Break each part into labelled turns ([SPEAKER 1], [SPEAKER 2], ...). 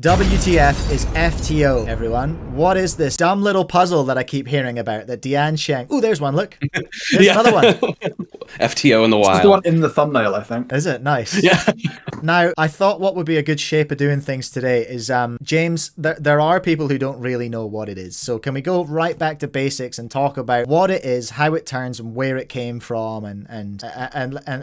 [SPEAKER 1] WTF is FTO, everyone. What is this dumb little puzzle that I keep hearing about that Deanne Sheng... Oh, there's one, look. There's another one.
[SPEAKER 2] FTO in the wild.
[SPEAKER 3] This is the one in the thumbnail, I think.
[SPEAKER 1] Is it? Nice.
[SPEAKER 2] Yeah.
[SPEAKER 1] Now, I thought what would be a good shape of doing things today is, James, there are people who don't really know what it is. So can we go right back to basics and talk about what it is, how it turns, and where it came from, and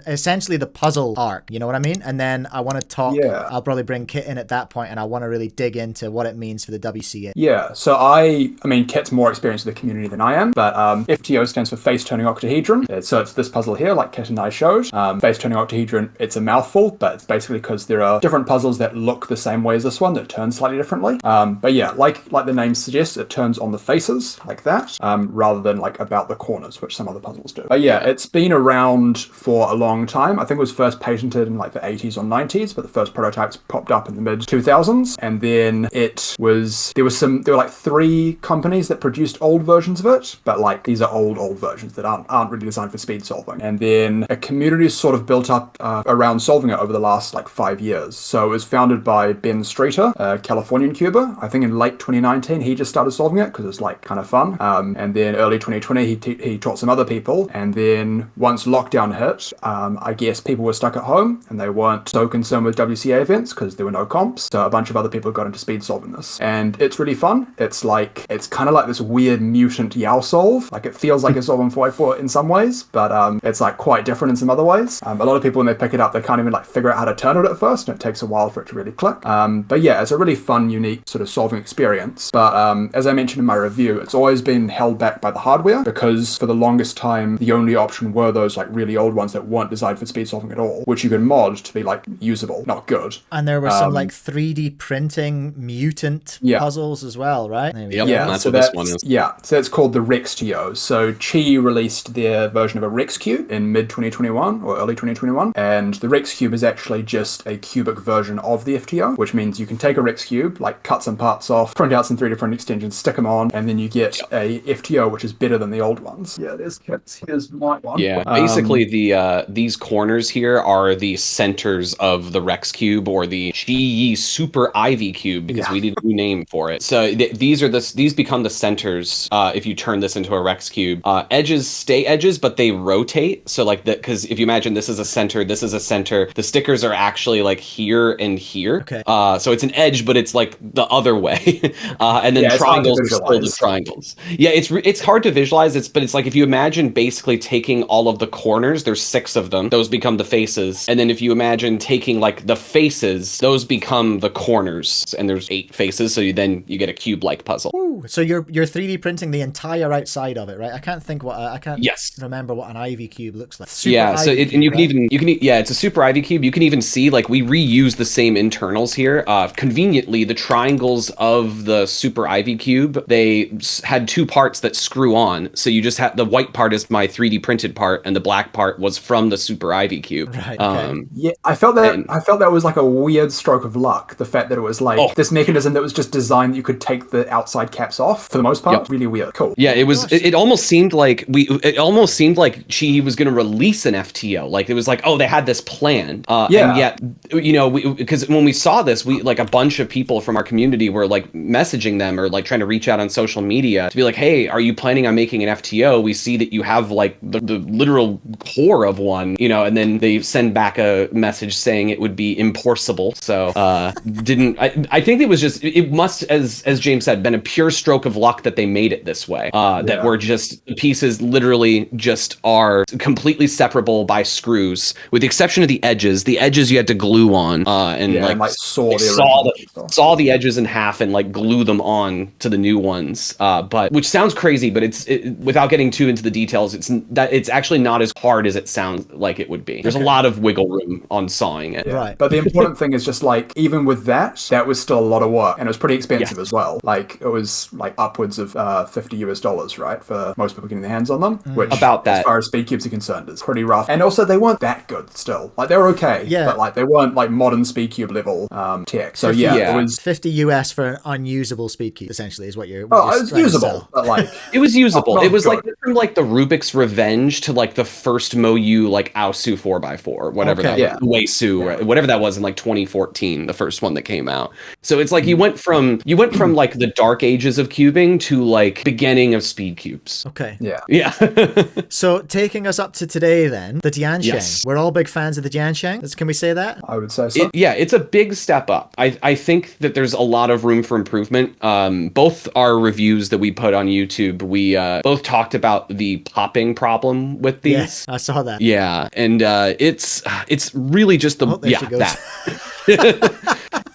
[SPEAKER 1] essentially the puzzle arc, you know what I mean? And then I want to talk, I'll probably bring Kit in at that point, and I want to really dig into what it means for the WCA.
[SPEAKER 3] Yeah, so I mean, Kit's more experienced with the community than I am, but FTO stands for face-turning octahedron. So it's this puzzle here, like Kit and I showed. Face-turning octahedron, it's a mouthful, but it's basically because there are different puzzles that look the same way as this one that turn slightly differently. But yeah, like the name suggests, it turns on the faces like that, rather than like about the corners, which some other puzzles do. But yeah, it's been around for a long time. I think it was first patented in like the 80s or 90s, but the first prototypes popped up in the mid 2000s, and then there were like 3 companies that produced old versions of it, but like these are old versions that aren't really designed for speed solving. And then a community sort of built up around solving it over the last like 5 years. So it was founded by Ben Streeter, a Californian cuber. I think in late 2019 he just started solving it because it's like kind of fun. And then early 2020 he taught some other people. And then once lockdown hit, I guess people were stuck at home and they weren't so concerned with WCA events because there were no comps. So a bunch of other people got into speed solving this, and it's really fun. It's kind of like this weird mutant Yao solve. Like it feels like a solve on 4x4 in some ways, but it's like quite different in some other ways. A lot of people when they pick it up, they can't even like figure out how to turn it at first, and it takes a while for it to really click. But yeah, it's a really fun, unique sort of solving experience. But as I mentioned in my review, it's always been held back by the hardware because for the longest time, the only option were those like really old ones that weren't designed for speed solving at all, which you could mod to be like usable, not good.
[SPEAKER 1] And there were some like 3D printing mutant puzzles as well, right?
[SPEAKER 2] Yeah, that's what this one is.
[SPEAKER 3] Yeah, so it's called the FTO. So Qi released their version of a Rex Cube in mid 2021 or early 2021, and the Rex Cube is actually just a cubic version of the FTO, which means you can take a Rex Cube, like cut some parts off, print out some 3D print extensions, stick them on, and then you get a FTO which is better than the old ones. Yeah, here's my one.
[SPEAKER 2] Yeah, basically these corners here are the centers of the Rex Cube or the Qi Super Ivy Cube because we need a new name for it. So these become the centers if you turn this into a Rex Cube. Edges stay edges, but they rotate. So like because if you imagine this is a center, this is a center, the stickers are actually like here and here.
[SPEAKER 1] Okay.
[SPEAKER 2] So it's an edge, but it's like the other way. And then triangles are still the triangles. Yeah, it's hard to visualize. But it's like if you imagine basically taking all of the corners, there's 6 of them. Those become the faces. And then if you imagine taking like the faces, those become the corners. And there's 8 faces. So you get a cube-like puzzle.
[SPEAKER 1] Ooh, so you're 3D printing the entire outside of it, right? I can't remember what an Ivy cube looks like. It's a Super Ivy cube. You can even see like we reuse the same internals here. Conveniently, the triangles of the Super Ivy cube, they had 2 parts that screw on. So you just have the white part is my 3D printed part, and the black part was from the Super Ivy cube. Right. Okay.
[SPEAKER 3] Yeah, I felt that was like a weird stroke of luck. The fact that it was like this mechanism that was just designed that you could take the outside caps off for the most part. Really weird. Cool.
[SPEAKER 2] Yeah, it was. It almost seemed like Qi was going to release an FTO. Like it was like, oh, they had this planned. And yet, because when we saw this, we like a bunch of people from our community were like messaging them or like trying to reach out on social media to be like, hey, are you planning on making an FTO? We see that you have like the literal core of one, and then they send back a message saying it would be impossible. So I think it must, as James said, been a pure stroke of luck that they made it this way. That were just the pieces literally just are completely separable by screws, with the exception of the edges. The edges you had to glue on and saw the edges in half and like glue them on to the new ones. But which sounds crazy, but without getting too into the details, it's actually not as hard as it sounds like it would be. There's a lot of wiggle room on sawing it.
[SPEAKER 3] Yeah. Right. But the important thing is just like even with that was still a lot of work, and it was pretty expensive as well. Like it was like upwards of $50 right, for most people getting their hands on them, which
[SPEAKER 2] about that,
[SPEAKER 3] as far as speedcubes are concerned, is pretty rough. And also they weren't that good still. Like they were okay, but like they weren't like modern speedcube level tech. So it was
[SPEAKER 1] $50 for an unusable speedcube, essentially, is what you're.
[SPEAKER 3] It was usable, but like
[SPEAKER 2] it was usable. It was like from like the Rubik's Revenge to like the first Moyu like Aosu 4x4, whatever that Weisu, whatever that was in like 2014, the first one that came out. So it's like you went from like the dark ages of cubing to like beginning of speed cubes.
[SPEAKER 1] Okay.
[SPEAKER 2] Yeah.
[SPEAKER 1] So taking us up to today then, the Diansheng. We're all big fans of the Diansheng. Can we say that?
[SPEAKER 3] I would say so.
[SPEAKER 2] It's a big step up. I think that there's a lot of room for improvement. Both our reviews that we put on YouTube, we both talked about the popping problem with these.
[SPEAKER 1] Yes, I saw that.
[SPEAKER 2] Yeah, and it's really just that.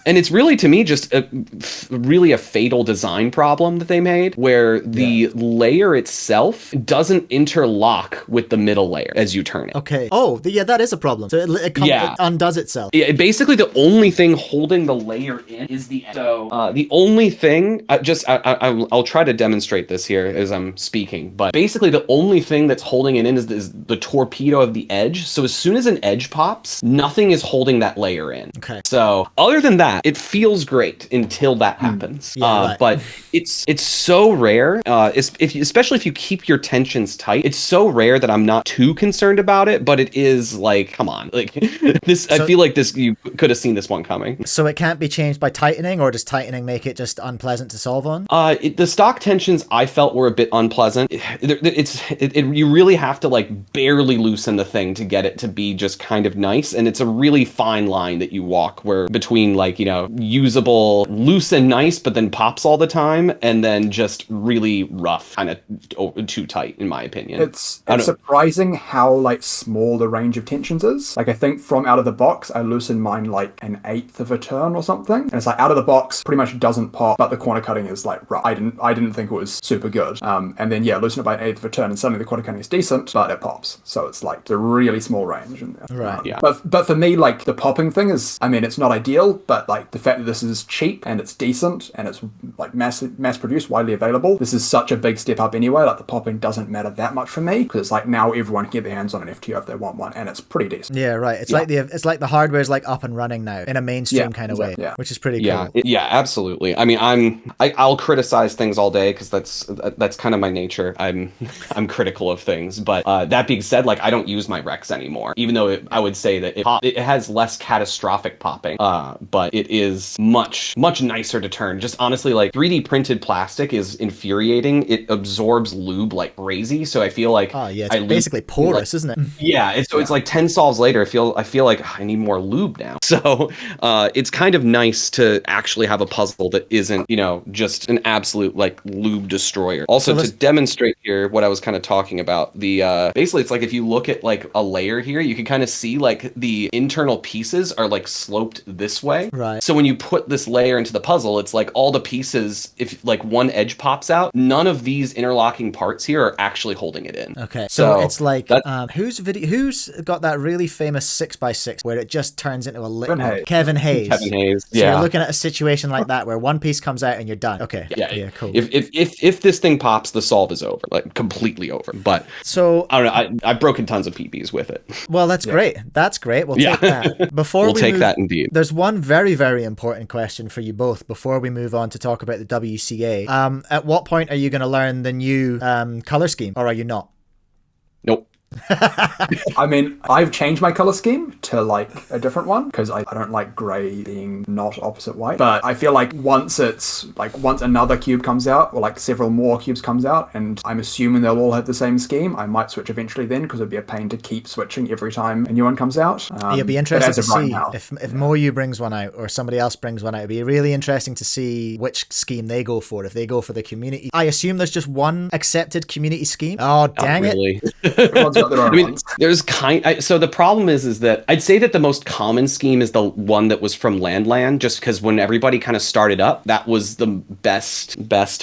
[SPEAKER 2] And it's really, to me, just really a fatal design problem that they made, where the layer itself doesn't interlock with the middle layer as you turn it.
[SPEAKER 1] Okay. Oh, that is a problem. So it undoes itself.
[SPEAKER 2] Yeah, basically, the only thing holding the layer in is the edge. So the only thing, I'll try to demonstrate this here as I'm speaking, but basically the only thing that's holding it in is the torpedo of the edge. So as soon as an edge pops, nothing is holding that layer in.
[SPEAKER 1] Okay.
[SPEAKER 2] So other than that, it feels great until that happens. But it's so rare, especially if you keep your tensions tight. It's so rare that I'm not too concerned about it, but it is like, come on, like this. I feel like this, you could have seen this one coming.
[SPEAKER 1] So it can't be changed by tightening, or does tightening make it just unpleasant to solve on?
[SPEAKER 2] The stock tensions I felt were a bit unpleasant. You really have to like barely loosen the thing to get it to be just kind of nice, and it's a really fine line that you walk where between like, you know, usable, loose and nice, but then pops all the time, and then just really rough, kind of too tight, in my opinion.
[SPEAKER 3] It's surprising how like small the range of tensions is. Like I think from out of the box, I loosened mine like an 1/8 of a turn or something, and it's like out of the box pretty much doesn't pop, but the corner cutting is like rough. I didn't think it was super good. And then loosen it by an 1/8 of a turn, and suddenly the corner cutting is decent, but it pops. So it's like a really small range in there.
[SPEAKER 1] Right.
[SPEAKER 3] But for me, like the popping thing is, I mean, it's not ideal, but like the fact that this is cheap and it's decent and it's like mass produced, widely available, this is such a big step up anyway. Like the popping doesn't matter that much for me, because it's like now everyone can get their hands on an FTO if they want one, and it's pretty decent.
[SPEAKER 1] Yeah, right. It's like the hardware is like up and running now in a mainstream kind of way, which is pretty cool.
[SPEAKER 2] Absolutely. I mean, I'll criticize things all day because that's kind of my nature. I'm critical of things, but that being said, like I don't use my Rex anymore, even though I would say that it has less catastrophic popping, but it is much nicer to turn. Just honestly, like 3D printed plastic is infuriating. It absorbs lube like crazy, so I feel like
[SPEAKER 1] it's basically porous, isn't it?
[SPEAKER 2] Yeah, it's like 10 solves later, I feel like I need more lube now. So it's kind of nice to actually have a puzzle that isn't, you know, just an absolute like lube destroyer. Also, to demonstrate here what I was kind of talking about, the basically it's like if you look at like a layer here, you can kind of see like the internal pieces are like sloped this way.
[SPEAKER 1] Right.
[SPEAKER 2] So when you put this layer into the puzzle, it's like all the pieces, if like one edge pops out, none of these interlocking parts here are actually holding it in.
[SPEAKER 1] Okay. So it's like who's got that really famous 6x6 where it just turns into a liquid? Kevin Hayes. So you're looking at a situation like that where one piece comes out and you're done. Okay. Yeah, cool.
[SPEAKER 2] If this thing pops, the solve is over, like completely over. But
[SPEAKER 1] so
[SPEAKER 2] I don't know. I've broken tons of PBs with it.
[SPEAKER 1] Well, that's great. That's great. We'll take that.
[SPEAKER 2] We'll take that indeed.
[SPEAKER 1] There's one very, very important question for you both before we move on to talk about the WCA. At what point are you going to learn the new color scheme, or are you not?
[SPEAKER 2] Nope.
[SPEAKER 3] I mean, I've changed my color scheme to like a different one because I don't like gray being not opposite white. But I feel like once another cube comes out, or like several more cubes comes out, and I'm assuming they'll all have the same scheme, I might switch eventually then, because it'd be a pain to keep switching every time a new one comes out.
[SPEAKER 1] It'd be interesting to see if Moyu brings one out or somebody else brings one out. It'd be really interesting to see which scheme they go for, if they go for the community. I assume there's just one accepted community scheme. Oh, dang it.
[SPEAKER 2] there's so the problem is that I'd say that the most common scheme is the one that was from Landland, just because when everybody kind of started up, that was the best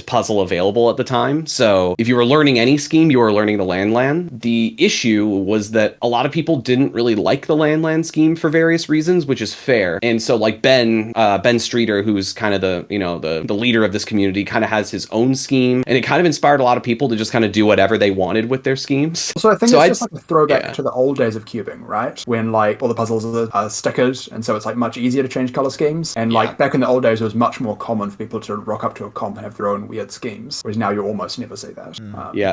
[SPEAKER 2] puzzle available at the time. So if you were learning any scheme, you were learning the Landland. The issue was that a lot of people didn't really like the Landland scheme for various reasons, which is fair. And so like Ben Streeter, who's kind of the leader of this community, kind of has his own scheme, and it kind of inspired a lot of people to just kind of do whatever they wanted with their schemes.
[SPEAKER 3] So I think it's just like a throwback to the old days of cubing, right? When like all the puzzles are stickered, and so it's like much easier to change color schemes. And like back in the old days, it was much more common for people to rock up to a comp and have their own weird schemes, whereas now you almost never see that.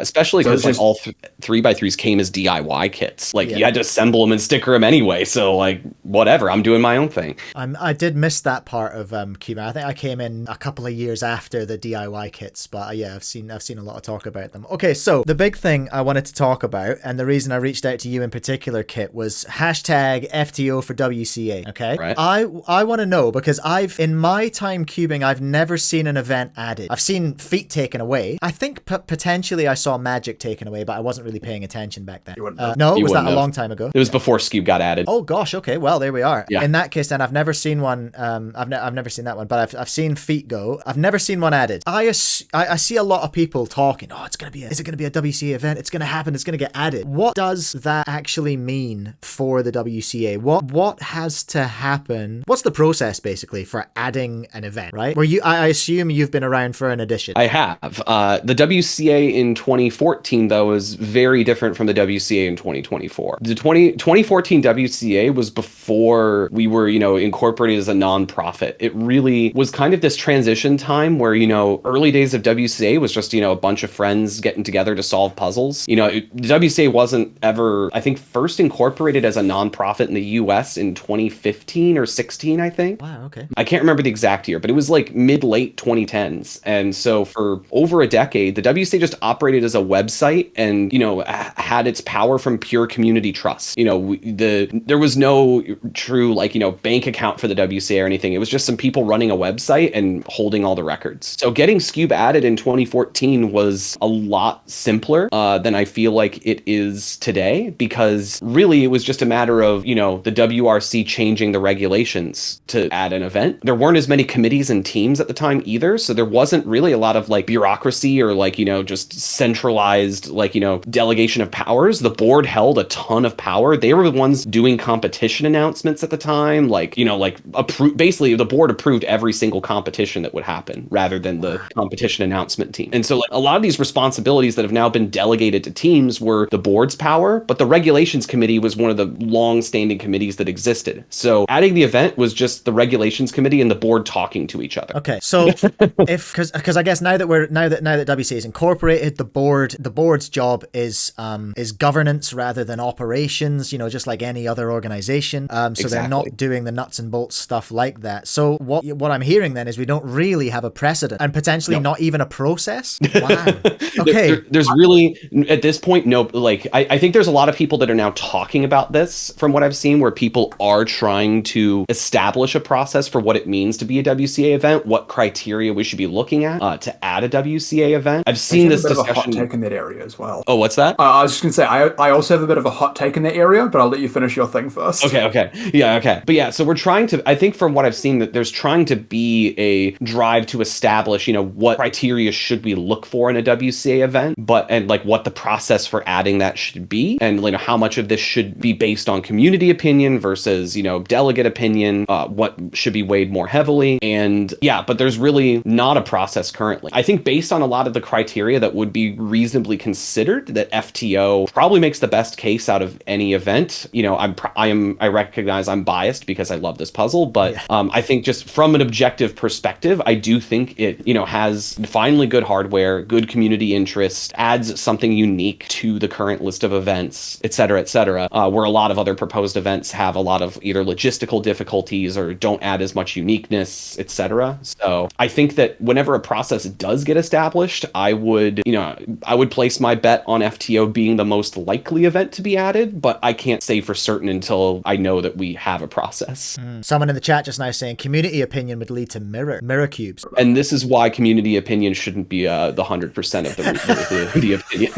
[SPEAKER 2] Especially because like all 3x3s came as DIY kits. Like you had to assemble them and sticker them anyway. So like whatever, I'm doing my own thing.
[SPEAKER 1] I did miss that part of cubing. I think I came in a couple of years after the DIY kits, but I've seen a lot of talk about them. Okay, so the big thing I wanted to talk about, and the reason I reached out to you in particular, Kit, was hashtag FTO for WCA. Okay,
[SPEAKER 2] right.
[SPEAKER 1] I want to know, because in my time cubing, I've never seen an event added. I've seen feet taken away. I think potentially I saw magic taken away, but I wasn't really paying attention back then. No, was that a long time ago?
[SPEAKER 2] It was before Scube got added.
[SPEAKER 1] Oh gosh, okay, well there we are.
[SPEAKER 2] Yeah.
[SPEAKER 1] In that case, then I've never seen one. I've never seen that one, but I've seen feet go. I've never seen one added. I see a lot of people talking. Oh, is it gonna be a WCA event? It's gonna happen. It's gonna get added. What does that actually mean for the WCA? What has to happen? What's the process basically for adding an event? Right? I assume you've been around for an edition.
[SPEAKER 2] I have. The WCA in 2014 though is very different from the WCA in 2024. The 2014 WCA was before we were, incorporated as a nonprofit. It really was kind of this transition time where, early days of WCA was just, a bunch of friends getting together to solve puzzles. The WCA wasn't ever, I think, first incorporated as a nonprofit in the US in 2015 or 16, I think.
[SPEAKER 1] Wow, okay.
[SPEAKER 2] I can't remember the exact year, but it was like late 2010s. And so for over a decade, the WCA just operated as a website and, had its power from pure community trust. There was no true, bank account for the WCA or anything. It was just some people running a website and holding all the records. So getting Scube added in 2014 was a lot simpler than I feel like it is today, because really it was just a matter of, the WRC changing the regulations to add an event. There weren't as many committees and teams at the time either, so there wasn't really a lot of bureaucracy or just centralized delegation of powers. The board held a ton of power. They were the ones doing competition announcements at the time, basically the board approved every single competition that would happen rather than the competition announcement team. And so a lot of these responsibilities that have now been delegated to teams were the board's power, but the regulations committee was one of the long-standing committees that existed. So adding the event was just the regulations committee and the board talking to each other.
[SPEAKER 1] Okay, so because I guess now that WCA is incorporated, the board's job is governance rather than operations. Just like any other organization. So exactly. They're not doing the nuts and bolts stuff like that. So what I'm hearing then is we don't really have a precedent and potentially not even a process. Wow. Okay.
[SPEAKER 2] There's really at this point no I think there's a lot of people that are now talking about this from what I've seen, where people are trying to establish a process for what it means to be a WCA event, what criteria we should be looking at to add a WCA event. I've seen this discussion.
[SPEAKER 3] Of a hot take in that area as well.
[SPEAKER 2] Oh, what's that?
[SPEAKER 3] I was just gonna say I also have a bit of a hot take in that area, but I'll let you finish your thing first.
[SPEAKER 2] Okay. Yeah, okay. But yeah, so we're trying to, I think from what I've seen, that there's trying to be a drive to establish, what criteria should we look for in a WCA event, and what the process for adding that should be, and how much of this should be based on community opinion versus, delegate opinion, what should be weighed more heavily. And yeah, but there's really not a process currently. I think based on a lot of the criteria that would be reasonably considered, that FTO probably makes the best case out of any event. I recognize I'm biased because I love this puzzle, but I think just from an objective perspective, I do think it, has finally good hardware, good community interest, adds something unique to the current list of events, et cetera, where a lot of other proposed events have a lot of either logistical difficulties or don't add as much uniqueness, et cetera. So I think that whenever a process does get established, I would place my bet on FTO being the most likely event to be added, but I can't say for certain until I know that we have a process.
[SPEAKER 1] Someone in the chat just now saying community opinion would lead to mirror cubes.
[SPEAKER 2] And this is why community opinion shouldn't be the 100% of the opinion.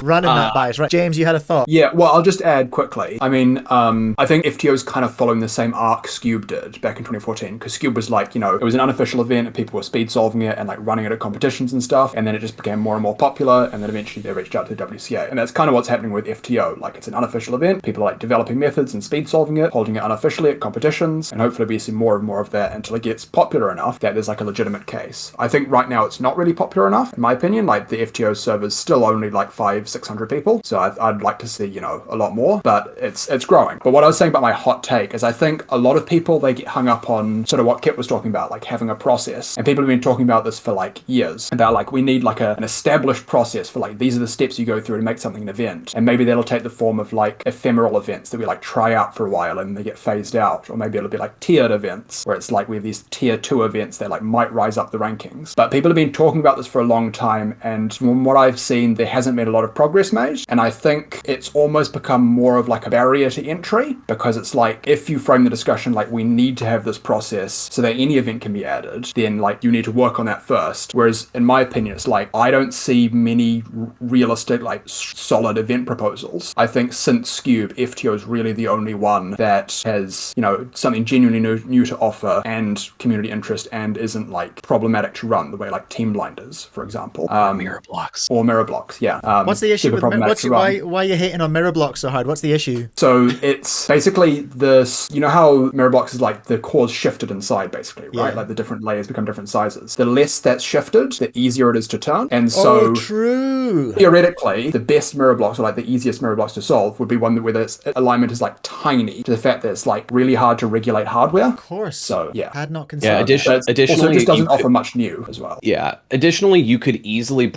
[SPEAKER 1] Running that by applies, right? James, you had a thought.
[SPEAKER 3] Yeah, well, I'll just add quickly. I mean, I think FTO's kind of following the same arc Scube did back in 2014, because Scube was like, it was an unofficial event and people were speed solving it and like running it at competitions and stuff, and then it just became more and more popular, and then eventually they reached out to the WCA. And that's kind of what's happening with FTO. Like, it's an unofficial event, people are like developing methods and speed solving it, holding it unofficially at competitions, and hopefully we see more and more of that until it gets popular enough that there's like a legitimate case. I think right now it's not really popular enough, in my opinion. Like, the FTO server's still only like 500-600 people, so I'd like to see, a lot more, but it's growing. But what I was saying about my hot take is I think a lot of people, they get hung up on sort of what Kit was talking about, like having a process. And people have been talking about this for like years, about like, we need like an established process for like, these are the steps you go through to make something an event. And maybe that'll take the form of like ephemeral events that we like try out for a while and they get phased out. Or maybe it'll be like tiered events, where it's like we have these tier 2 events that like might rise up the rankings. But people have been talking about this for a long time, and from what I've seen, there hasn't been a lot of progress made. And I think it's almost become more of like a barrier to entry, because it's like, if you frame the discussion like, we need to have this process so that any event can be added, then like, you need to work on that first. Whereas in my opinion, it's like, I don't see many realistic, like solid event proposals. I think since Scube, FTO is really the only one that has, something genuinely new to offer and community interest, and isn't like problematic to run the way like Teamblind is, for example.
[SPEAKER 2] Mirror blocks.
[SPEAKER 3] Or mirror blocks, yeah.
[SPEAKER 1] What's the issue with why are you hating on mirror blocks so hard? What's the issue?
[SPEAKER 3] So it's basically this, how mirror blocks is like the core's shifted inside, basically, right? Like the different layers become different sizes. The less that's shifted, the easier it is to turn. And so
[SPEAKER 1] true.
[SPEAKER 3] Theoretically, the best mirror blocks, or like the easiest mirror blocks to solve, would be one where its alignment is like tiny, to the fact that it's like really hard to regulate hardware.
[SPEAKER 1] Of course.
[SPEAKER 3] So yeah.
[SPEAKER 1] Had not considered.
[SPEAKER 2] Yeah, additionally,
[SPEAKER 3] also, it just doesn't offer much new as well.
[SPEAKER 2] Yeah. Additionally, you could easily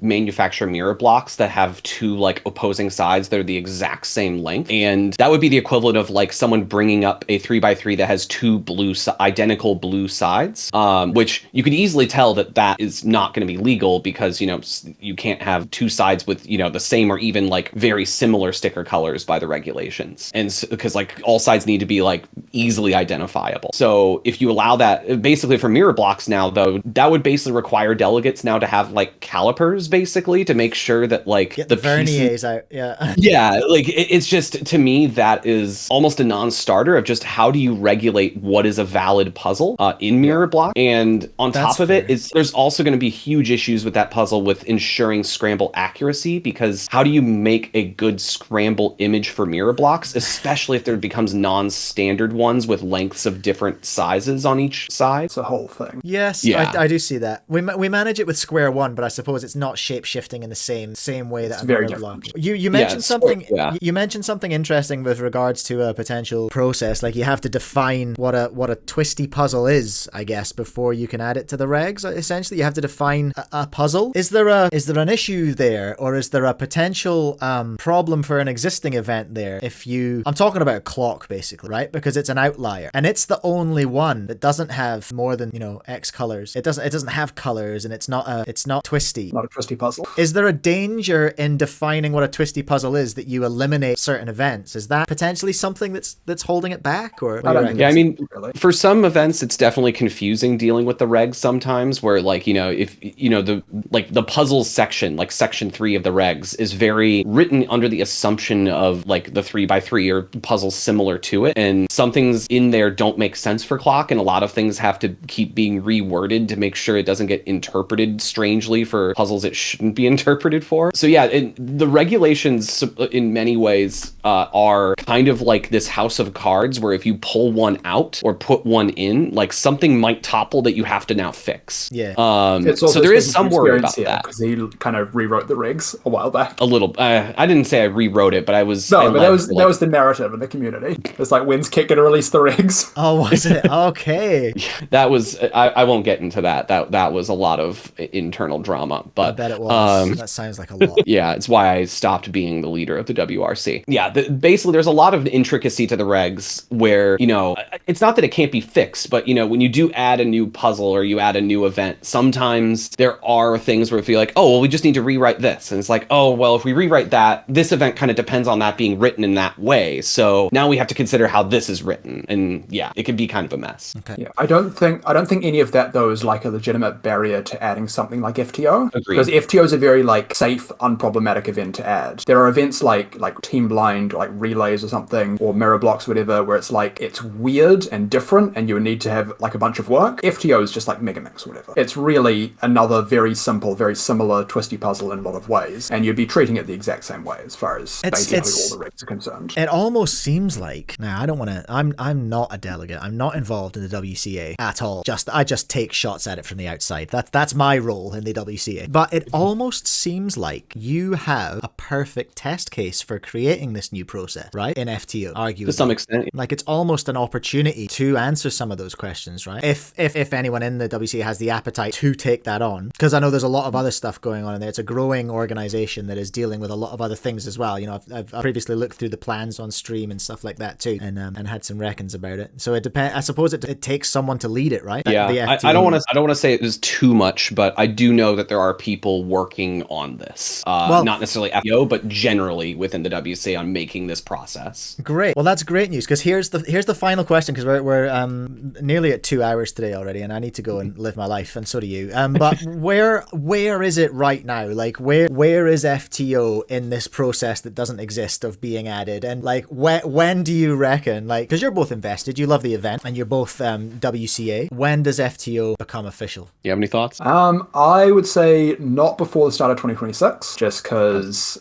[SPEAKER 2] manufacture mirror blocks that have two like opposing sides that are the exact same length, and that would be the equivalent of like someone bringing up a 3x3 that has two identical blue sides, which you could easily tell that is not going to be legal, because you can't have two sides with the same or even like very similar sticker colors by the regulations, and because like all sides need to be like easily identifiable. So if you allow that, basically for mirror blocks now, though, that would basically require delegates now to have like calipers, basically, to make sure that like
[SPEAKER 1] get the verniers out.
[SPEAKER 2] Yeah, like it's just, to me, that is almost a non-starter of just how do you regulate what is a valid puzzle in mirror block. And on top of it, there's also going to be huge issues with that puzzle with ensuring scramble accuracy, because how do you make a good scramble image for mirror blocks, especially if there becomes non-standard ones with lengths of different sizes on each side?
[SPEAKER 3] It's a whole thing.
[SPEAKER 1] Yes, yeah. I do see that. We manage it with square one, but I suppose it's not shape shifting in the same way that a mirror block. You mentioned something. Yeah. You mentioned something interesting with regards to a potential process. Like, you have to define what a twisty puzzle is, I guess, before you can add it to the regs. Essentially, you have to define a puzzle. Is there an issue there, or is there a potential problem for an existing event there? I'm talking about a clock, basically, right? Because it's an outlier, and it's the only one that doesn't have more than X colors. It doesn't have colors, and it's not twisty.
[SPEAKER 3] Not a twisty puzzle.
[SPEAKER 1] Is there a danger in defining what a twisty puzzle is that you eliminate certain events? Is that potentially something that's holding it back? Or
[SPEAKER 2] I mean, for some events, it's definitely confusing dealing with the regs sometimes, where like if the puzzles section, like section 3 of the regs, is very written under the assumption of like the 3x3 or puzzles similar to it, and some things in there don't make sense for clock, and a lot of things have to keep being reworded to make sure it doesn't get interpreted strangely for puzzles it shouldn't be interpreted for. So yeah, the regulations in many ways are kind of like this house of cards, where if you pull one out or put one in, like something might topple that you have to now fix.
[SPEAKER 1] Yeah.
[SPEAKER 2] So there is some worry about that,
[SPEAKER 3] because he kind of rewrote the regs a while back.
[SPEAKER 2] A little. I didn't say I rewrote it, but I was.
[SPEAKER 3] No, but that was the narrative in the community. It's like, when's Kit gonna release the regs?
[SPEAKER 1] Oh, was it? Okay.
[SPEAKER 2] That was. I won't get into that. That was a lot of internal drama, but
[SPEAKER 1] I bet it was. That sounds like a lot.
[SPEAKER 2] Yeah, it's why I stopped being the leader of the WRC. Yeah, basically, there's a lot of intricacy to the regs where it's not that it can't be fixed, but when you do add a new puzzle or you add a new event, sometimes there are things where if you're like, oh, well, we just need to rewrite this, and it's like, oh, well, if we rewrite that, this event kind of depends on that being written in that way. So now we have to consider how this is written, and yeah, it can be kind of a mess.
[SPEAKER 3] Okay. Yeah, I don't think any of that though is like a legitimate barrier to adding something like FTO.
[SPEAKER 2] Agreed.
[SPEAKER 3] Because FTO is a very like safe, unproblematic problematic event to add. There are events like Team Blind, like Relays or something, or Mirror Blocks, whatever, where it's like, it's weird and different, and you would need to have like a bunch of work. FTO is just like Megamix or whatever. It's really another very simple, very similar twisty puzzle in a lot of ways, and you'd be treating it the exact same way as far as basically all the regs are concerned.
[SPEAKER 1] It almost seems like, now I don't want to, I'm not a delegate. I'm not involved in the WCA at all. I just take shots at it from the outside. That's my role in the WCA. But it almost seems like you have a perfect test case for creating this new process, right? In FTO, arguably.
[SPEAKER 2] To some extent.
[SPEAKER 1] Like, it's almost an opportunity to answer some of those questions, right? If anyone in the WCA has the appetite to take that on, because I know there's a lot of other stuff going on in there. It's a growing organization that is dealing with a lot of other things as well. You know, I've previously looked through the plans on stream and stuff like that too, and had some reckons about it. So it depends. I suppose it takes someone to lead it, right?
[SPEAKER 2] Yeah, I don't want to say it was too much, but I do know that there are people working on this. Not necessarily FTO, but generally within the WCA on making this process.
[SPEAKER 1] Great. Well, that's great news, because here's the final question, because we're nearly at 2 hours today already, and I need to go and live my life, and so do you. But where is it right now? Like, where is FTO in this process that doesn't exist of being added? And like, when do you reckon, like, because you're both invested, you love the event, and you're both WCA, when does FTO become official?
[SPEAKER 2] You have any thoughts?
[SPEAKER 3] I would say not before the start of 2026, just because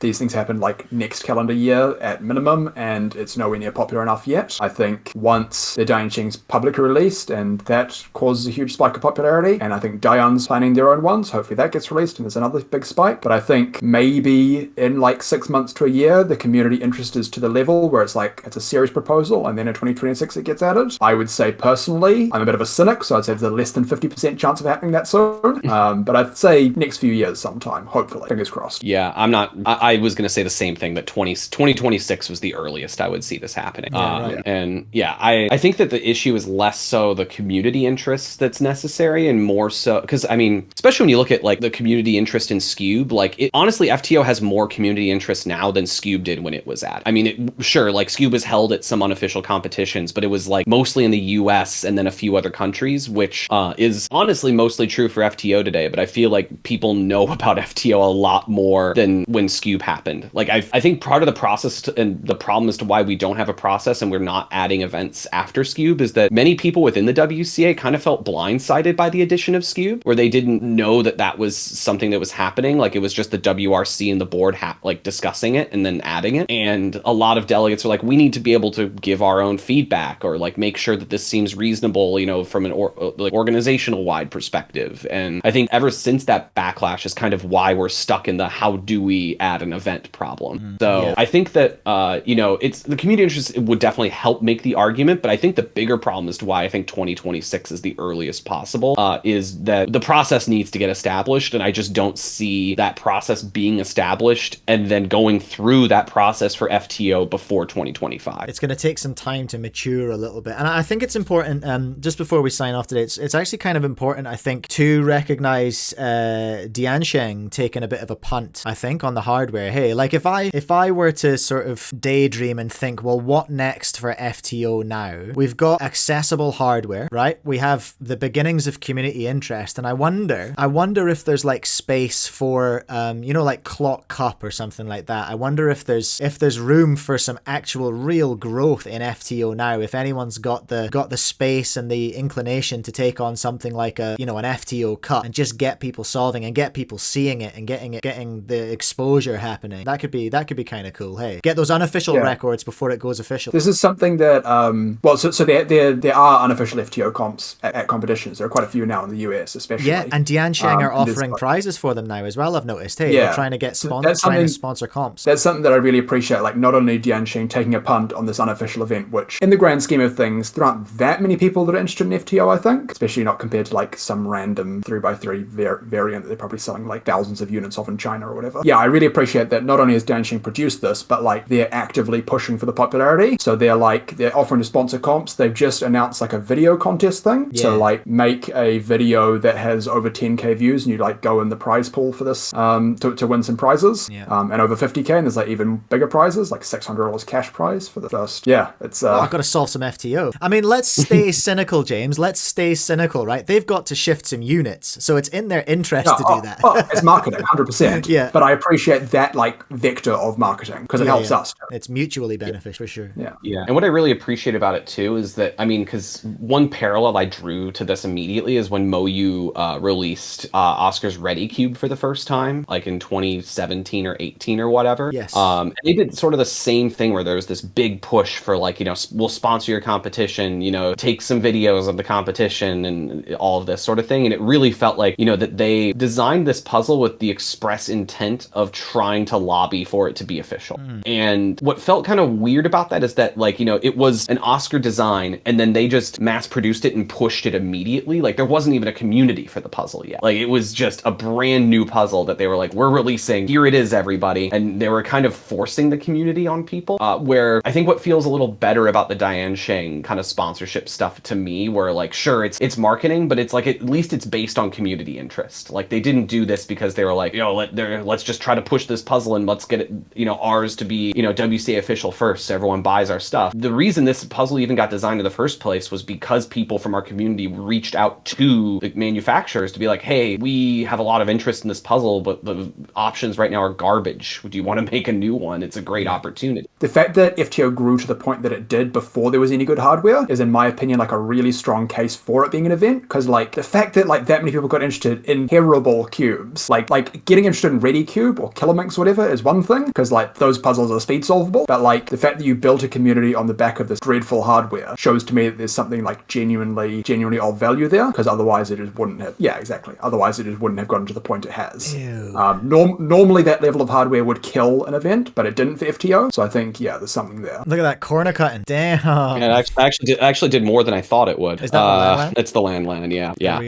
[SPEAKER 3] these things happen like next calendar year at minimum, and it's nowhere near popular enough yet. I think once the Dainxing's publicly released, and that causes a huge spike of popularity, and I think Daeon's planning their own ones, hopefully that gets released and there's another big spike. But I think maybe in like 6 months to a year, the community interest is to the level where it's like, it's a serious proposal, and then in 2026 it gets added. I would say personally, I'm a bit of a cynic, so I'd say there's a less than 50% chance of happening that soon. But I'd say next few years sometime, hopefully. Fingers crossed.
[SPEAKER 2] Yeah, I was going to say the same thing, that 2026 was the earliest I would see this happening. And yeah, I think that the issue is less so the community interest that's necessary, and more so, because I mean, especially when you look at like the community interest in Scube, like honestly, FTO has more community interest now than Scube did when it was at. I mean, sure, like Scube was held at some unofficial competitions, but it was like mostly in the US and then a few other countries, which is honestly mostly true for FTO today. But I feel like people know about FTO a lot more than when Scube happened. Like I think part of the process and the problem as to why we don't have a process and we're not adding events after Scube is that many people within the WCA kind of felt blindsided by the addition of Scube, where they didn't know that was something that was happening. Like it was just the WRC and the board like discussing it and then adding it. And a lot of delegates are like, we need to be able to give our own feedback or like make sure that this seems reasonable, you know, from an organizational wide perspective. And I think ever since that backlash is kind of why we're stuck in the how do we add an event problem. So I think that it's the community interest would definitely help make the argument, but I think the bigger problem as to why I think 2026 is the earliest possible is that the process needs to get established, and I just don't see that process being established and then going through that process for FTO before 2025.
[SPEAKER 1] It's going to take some time to mature a little bit, and I think it's important, just before we sign off today, it's actually kind of important, I think, to recognize Diansheng taking a bit of a punt, I think, on the hardware. Hey, like if I were to sort of daydream and think, well, what next for FTO now? We've got accessible hardware, right? We have the beginnings of community interest, and I wonder if there's like space for like Clock Cup or something like that. I wonder if there's room for some actual real growth in FTO now, if anyone's got the space and the inclination to take on something like an FTO Cup and just get people solving and get people seeing it and getting the exposure happening. That could be kind of cool. Hey, get those unofficial records before it goes official.
[SPEAKER 3] This is something that so there are unofficial FTO comps at competitions. There are quite a few now in the US, especially.
[SPEAKER 1] Yeah, and Diansheng are offering prizes for them now as well, I've noticed. Hey, they're trying to get sponsor comps.
[SPEAKER 3] That's something that I really appreciate. Like, not only Diansheng taking a punt on this unofficial event, which in the grand scheme of things, there aren't that many people that are interested in FTO, I think, especially not compared to like some random 3x3 variant that they're probably selling like thousands of units of in China or whatever. Yeah, I really appreciate that not only has Diansheng produced this, but like they're actively pushing for the popularity. So they're offering to sponsor comps. They've just announced like a video contest thing. Yeah. So like make a video that has over 10k views and you like go in the prize pool for this to win some prizes. Yeah. And over 50k, and there's like even bigger prizes, like $600 cash prize for the first. Yeah, it's
[SPEAKER 1] I've got to solve some FTO. I mean, let's stay cynical, James. Let's stay cynical, right? They've got to shift some units, so it's in their interest to do that.
[SPEAKER 3] It's marketing, 100%. brand.
[SPEAKER 1] Yeah.
[SPEAKER 3] But I appreciate that like vector of marketing because it helps us.
[SPEAKER 1] It's mutually beneficial for sure.
[SPEAKER 2] Yeah. And what I really appreciate about it too is that, I mean, because one parallel I drew to this immediately is when MoU released Oscar's Ready Cube for the first time, like in 2017 or 18 or whatever.
[SPEAKER 1] Yes.
[SPEAKER 2] And they did sort of the same thing where there was this big push for like, we'll sponsor your competition, take some videos of the competition and all of this sort of thing. And it really felt like, that they designed this puzzle with the express intent of trying to lobby for it to be official. And what felt kind of weird about that is that like, it was an Oscar design and then they just mass produced it and pushed it immediately. Like there wasn't even a community for the puzzle yet. Like it was just a brand new puzzle that they were like, we're releasing, here it is, everybody. And they were kind of forcing the community on people, where I think what feels a little better about the Diane Shang kind of sponsorship stuff to me, where like, sure, it's marketing, but it's like, at least it's based on community interest. Like they didn't do this because they were like, let's just try to push this puzzle and let's get it, ours to be, WCA official first so everyone buys our stuff. The reason this puzzle even got designed in the first place was because people from our community reached out to the manufacturers to be like, hey, we have a lot of interest in this puzzle, but the options right now are garbage. Do you want to make a new one? It's a great opportunity.
[SPEAKER 3] The fact that FTO grew to the point that it did before there was any good hardware is, in my opinion, like a really strong case for it being an event. Because like the fact that like that many people got interested in hearable cubes, like getting interested in Ready Cube or Killerminx or whatever is one thing, because like those puzzles are speed solvable. But like the fact that you built a community on the back of this dreadful hardware shows to me that there's something like genuinely of value there, because otherwise it just wouldn't have. Yeah, exactly. Otherwise it just wouldn't have gotten to the point it has. Normally that level of hardware would kill an event, but it didn't for FTO. So I think there's something there.
[SPEAKER 1] Look at that corner cutting. Damn.
[SPEAKER 2] Yeah, it actually did more than I thought it would.
[SPEAKER 1] Is that the land?
[SPEAKER 2] It's the land. Yeah.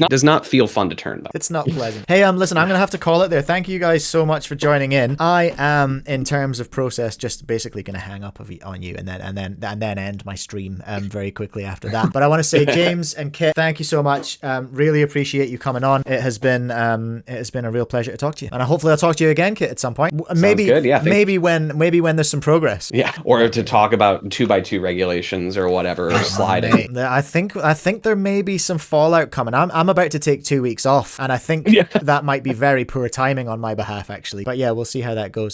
[SPEAKER 2] Does not feel fun to turn though.
[SPEAKER 1] It's not pleasant. Hey, listen, I'm gonna have to call it there. Thank you guys so much for joining in. I am, in terms of process, just basically gonna hang up on you and then end my stream very quickly after that. But I want to say, James and Kit, thank you so much. Really appreciate you coming on. It has been a real pleasure to talk to you, and hopefully I'll talk to you again, Kit, at some point. Maybe good. Yeah, maybe when there's some progress.
[SPEAKER 2] Yeah, or to talk about 2x2 regulations or whatever, or sliding.
[SPEAKER 1] I think there may be some fallout coming. I'm about to take 2 weeks off, and I think that might be very poor timing on my behalf, actually. But yeah, we'll see how that goes.